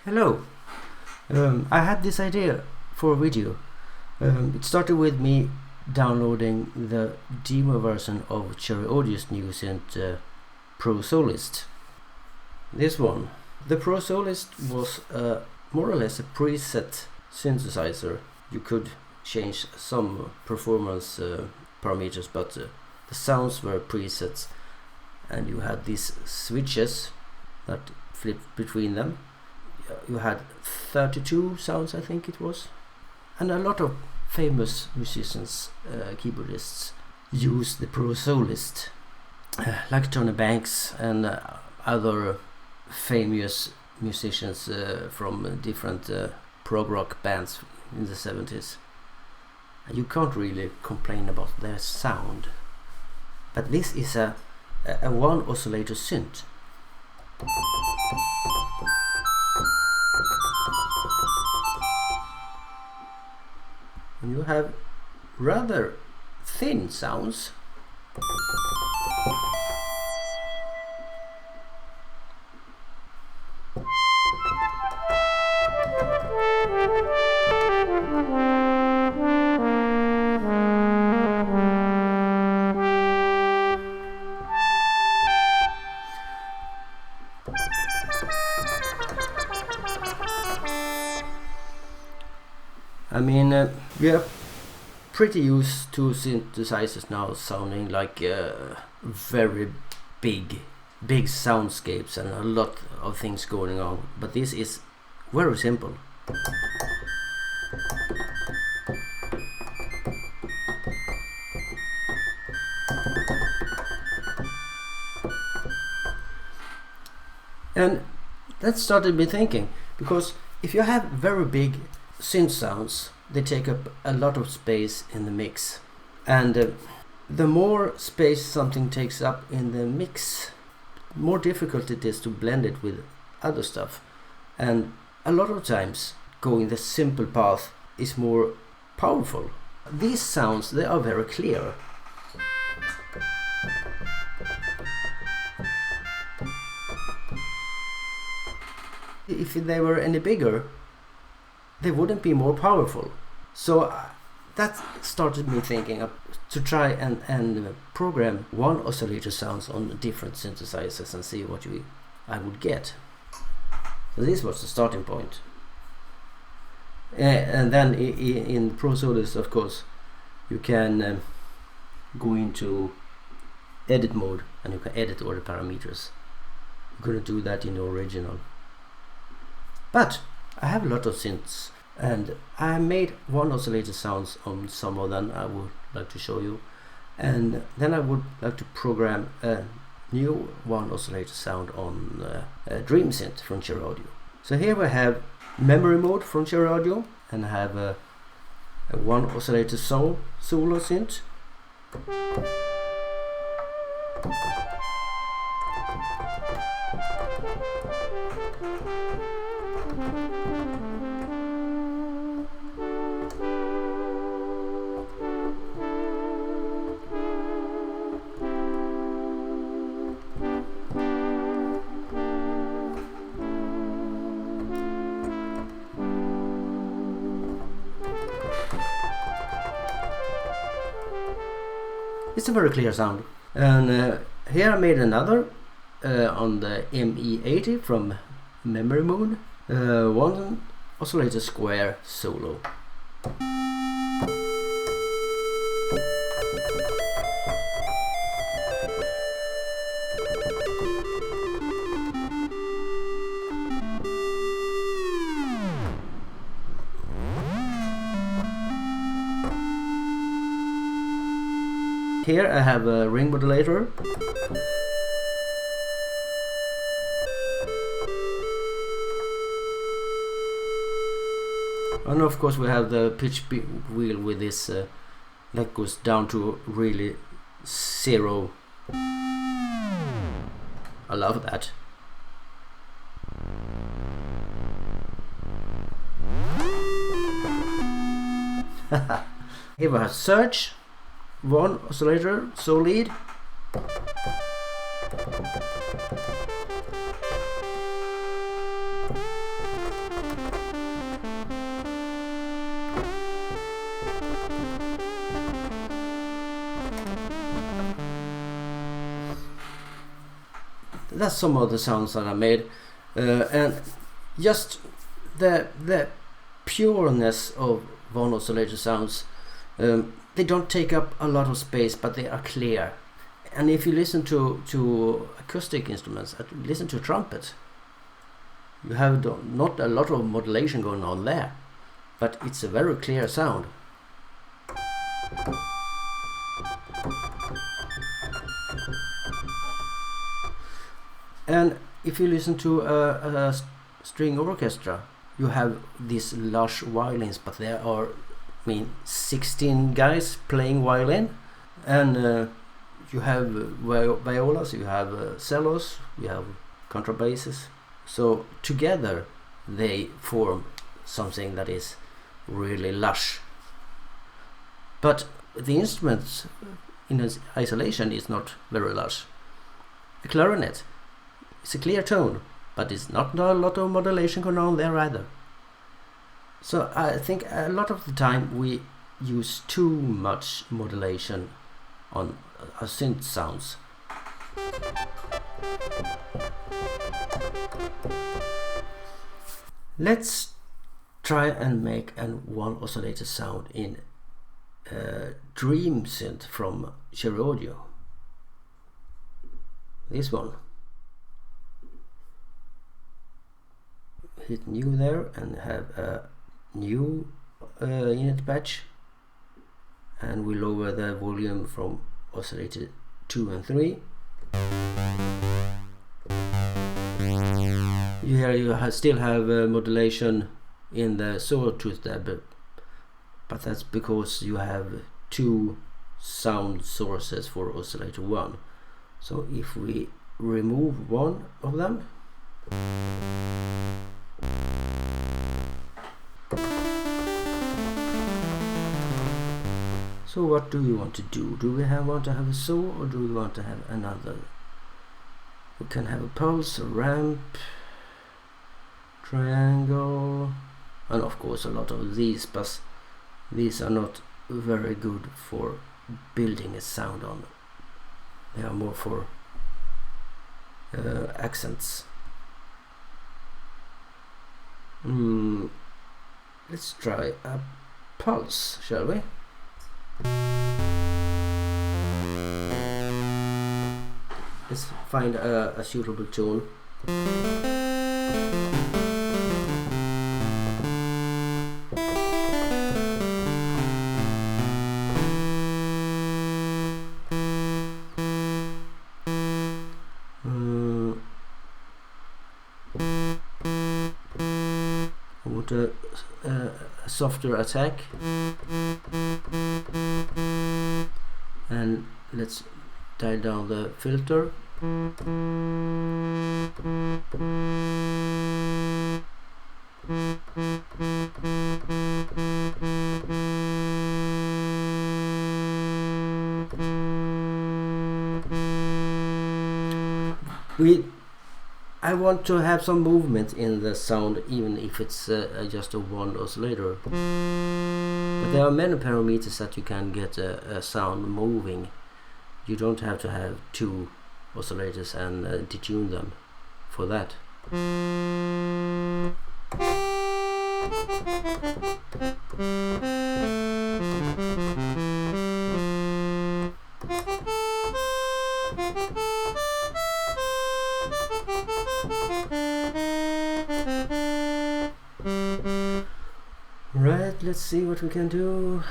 Hello. I had this idea for a video. It started with me downloading the demo version of Cherry Audio's new synth Pro Solist. This one. The Pro Solist was more or less a preset synthesizer. You could change some performance parameters, but the sounds were presets, and you had these switches that flipped between them. You had 32 sounds, I think it was, and a lot of famous musicians, keyboardists, use the Pro Solist, like Tony Banks and other famous musicians from different prog rock bands in the 70s. You can't really complain about their sound, but this is a one oscillator synth. And you have rather thin sounds. I mean, we are pretty used to synthesizers now sounding like very big soundscapes and a lot of things going on, but this is very simple. And that started me thinking, because if you have very big synth sounds, they take up a lot of space in the mix, and the more space something takes up in the mix, more difficult it is to blend it with other stuff. And a lot of times going the simple path is more powerful. These sounds, they are very clear. If they were any bigger, they wouldn't be more powerful. So that started me thinking to try and program one oscillator sounds on different synthesizers and see what I would get. So this was the starting point. And then in Pro Solist, of course, you can go into edit mode and you can edit all the parameters. You couldn't do that in the original. But I have a lot of synths, and I made one oscillator sounds on some of them I would like to show you, and then I would like to program a new one oscillator sound on Dream Synth from Cherry Audio. So here we have memory mode from Cherry Audio, and I have a one oscillator solo synth. It's a very clear sound. And here I made another on the ME80 from Memory Moon, one oscillator square solo. Here I have a ring modulator. And of course we have the pitch wheel with this that goes down to really zero. I love that. Here we have surge. One oscillator, so lead. that's some of the sounds that I made, and just the pureness of Von Oscillator Sounds. They don't take up a lot of space, but they are clear. And if you listen to acoustic instruments, listen to trumpet, you have not a lot of modulation going on there, but it's a very clear sound. And if you listen to a string orchestra, you have these lush violins, but there are, 16 guys playing violin, and you have violas, you have cellos, you have contrabasses. So together they form something that is really lush. But the instruments in isolation is not very lush. A clarinet, it's a clear tone, but it's not a lot of modulation going on there either. So I think a lot of the time we use too much modulation on synth sounds. Let's try and make one oscillator sound in Dream Synth from Cherry Audio. This one. Hit new there and have a new init patch, and we lower the volume from oscillator 2 and 3. Here you still have modulation in the sawtooth there, but that's because you have 2 sound sources for oscillator 1. So if we remove one of them, so what do we want to do? Do we want to have a saw, or do we want to have another? We can have a pulse, a ramp, triangle, and of course a lot of these, but these are not very good for building a sound on. They are more for accents. Let's try a pulse, shall we? Let's find a suitable tone. I want a softer attack, and let's dial down the filter. I want to have some movement in the sound, even if it's just a one oscillator. But there are many parameters that you can get a sound moving. You don't have to have 2 oscillators and detune them for that. Right, let's see what we can do.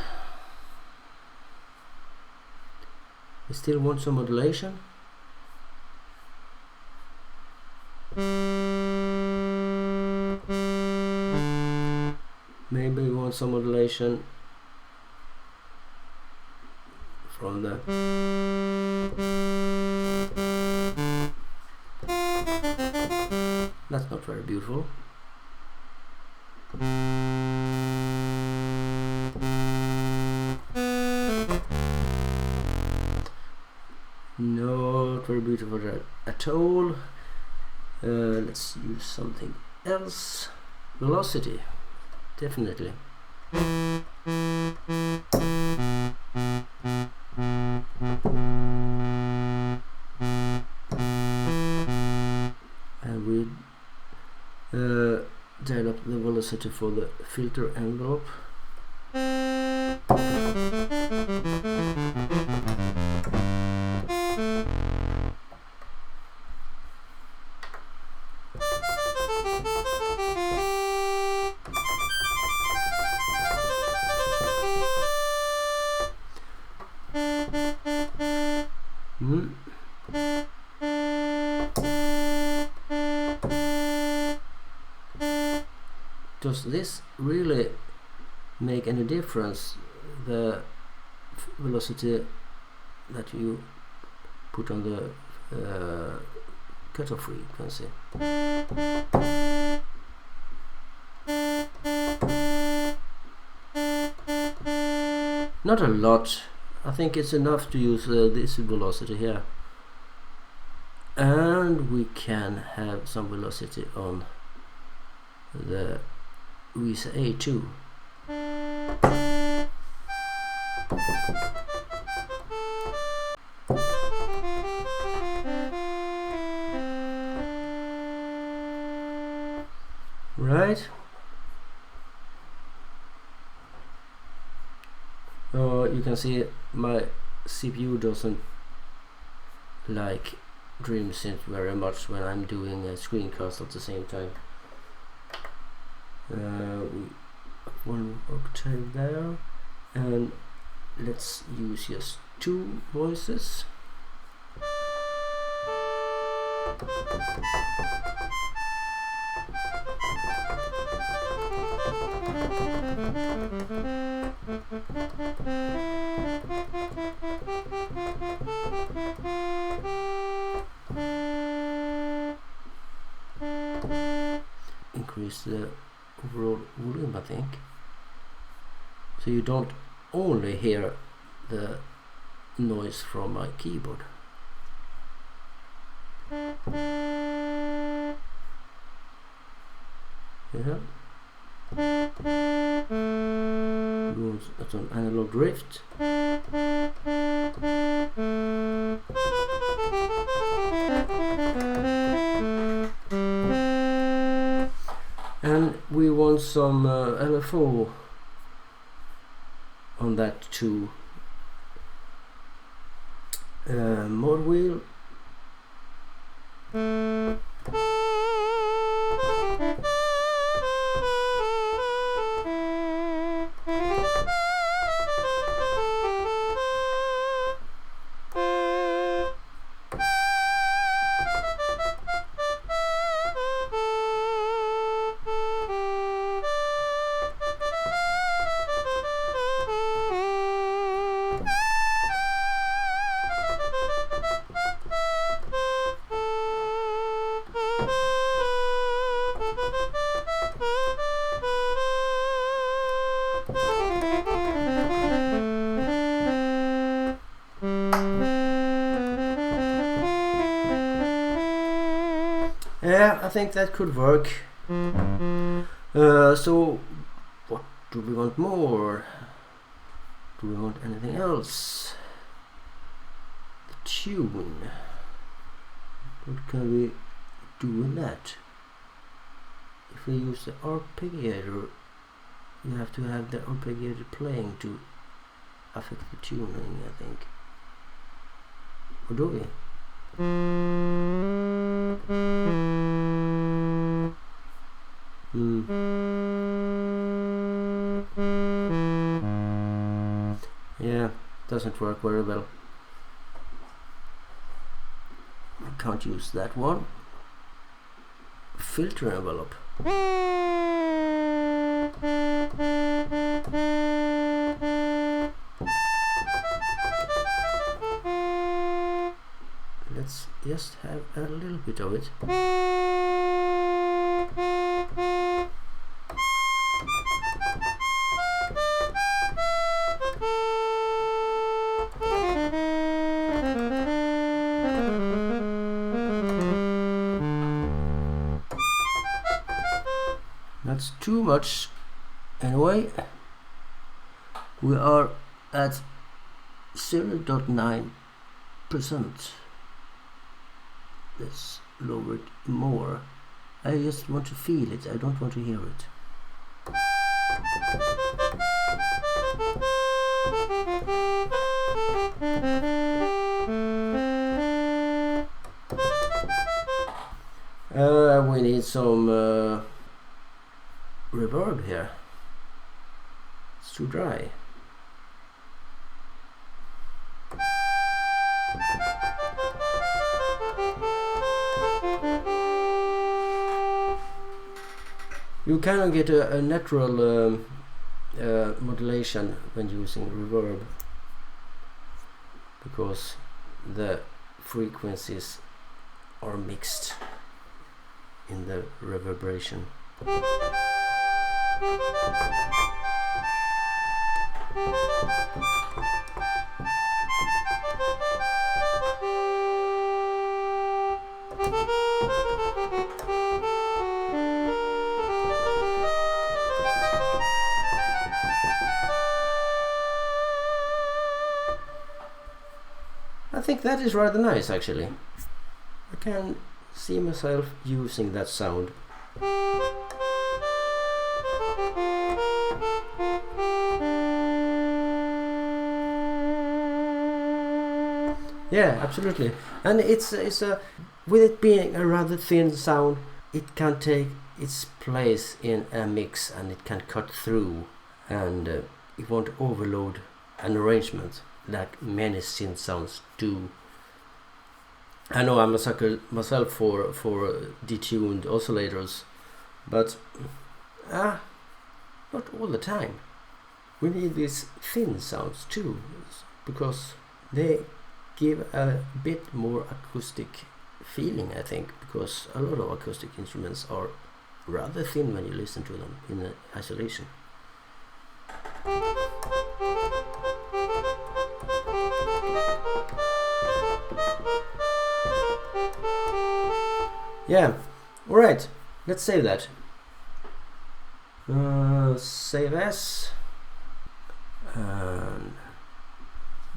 We still want some modulation. Maybe we want some modulation from the that's not very beautiful. Not very beautiful at all. Let's use something else. Velocity, definitely. dial up the velocity for the filter envelope. Does this really make any difference, the velocity that you put on the cutoff frequency? Not a lot. I think it's enough to use this velocity here, and we can have some velocity on the Visa A2. Right. You can see my CPU doesn't like Dream Synth very much when I'm doing a screencast at the same time. One octave there, and let's use just two voices. Increase the overall volume, I think, so you don't only hear the noise from my keyboard. Yeah. That's an analog drift. And we want some LFO on that too. Mod wheel. Yeah, I think that could work. So what do we want more? Do we want anything else? The tune. What can we do with that? If we use the arpeggiator, you have to have the arpeggiator playing to affect the tuning, I think. Or do we? Yeah, doesn't work very well. I can't use that one. Filter envelope. Let's just have a little bit of it. That's too much. Anyway, we are at 0.9%. Let's lower it more. I just want to feel it, I don't want to hear it. We need some reverb here. It's too dry. You cannot get a natural modulation when using reverb because the frequencies are mixed in the reverberation. I think that is rather nice actually. I can see myself using that sound. Yeah, absolutely. And it's a with it being a rather thin sound, it can take its place in a mix and it can cut through, and it won't overload an arrangement like many synth sounds do. I know I'm a sucker myself for detuned oscillators, but not all the time. We need these thin sounds too, because they give a bit more acoustic feeling, I think, because a lot of acoustic instruments are rather thin when you listen to them in isolation. Yeah, alright, let's save that. Save as, and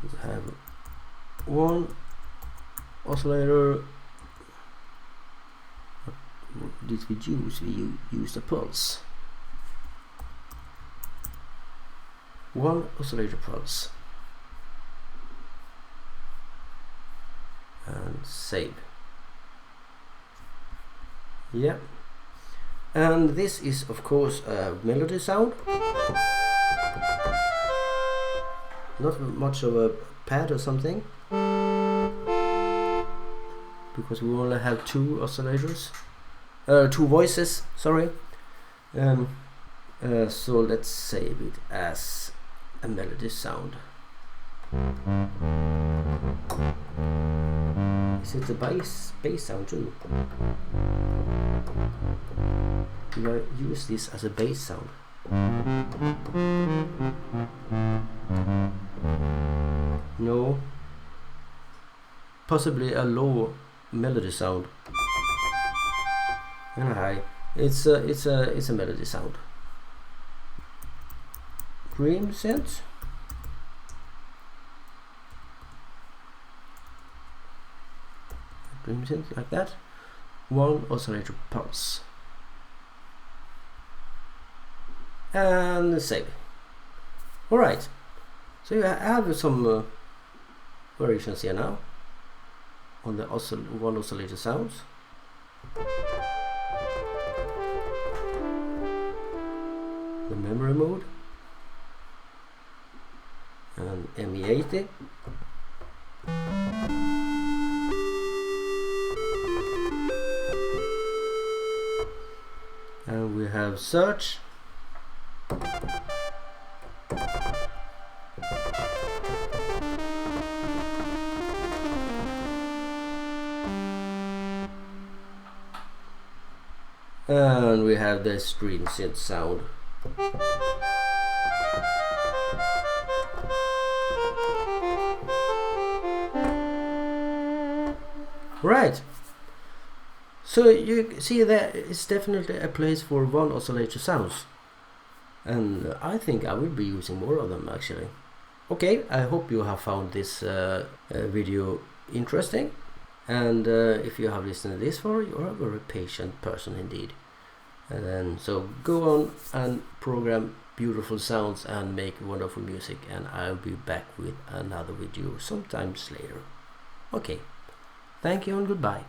we have one oscillator. What did we use? We used a pulse. One oscillator pulse. And save. Yeah. And this is of course a melody sound. Not much of a pad or something, because we only have two oscillators, two voices, sorry. So let's save it as a melody sound. Is it a bass sound too? Do I use this as a bass sound? No. Possibly a low melody sound. And a high. It's a melody sound. Dream synth. Dream synth like that. One oscillator pulse. And save. Alright. So you have some variations here now on the one oscillator sounds. The memory mode and ME80. And we have search. And we have the stream synth sound. Right. So you see that it's definitely a place for one oscillator sounds. And I think I will be using more of them actually. Okay, I hope you have found this video interesting. And if you have listened to this far, you're a very patient person indeed. And then so go on and program beautiful sounds and make wonderful music, and I'll be back with another video sometimes later. Okay, thank you and goodbye.